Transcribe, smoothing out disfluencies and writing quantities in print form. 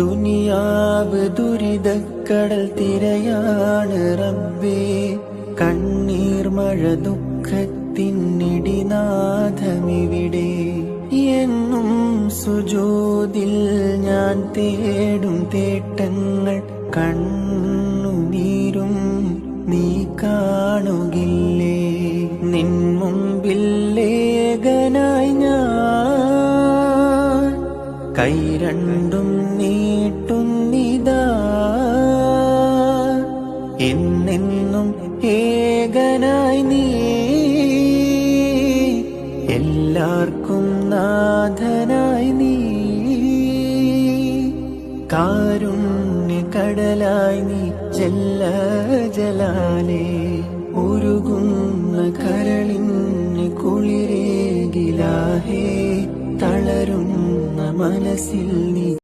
ദുനിയാവ് ദുരിതക്കടൽ തിരയാണ് റബ്ബേ, കണ്ണീർ മഴ ദുഃഖത്തിനിടിനാഥമിവിടെ. എന്നും സുജൂദിൽ ഞാൻ തേടും തേട്ടങ്ങൾ കണ്ണുനീരും നീ കാണുകില്ലേ. നിൻ മുമ്പിൽ ലേഖനായി ഞാൻ കൈ രണ്ടും നീട്ടുന്നിതാ. എന്നെന്നും ഏകനായി നീ എല്ലാവർക്കും നാഥനായി നീ. കാരുണ്യകടലായി നീ ജല്ല ജലാലേ, ഉരുകുന്ന കരളിന് കുളിരേകിലാഹേ. തളരുന്ന മനസ്സിൽ നീ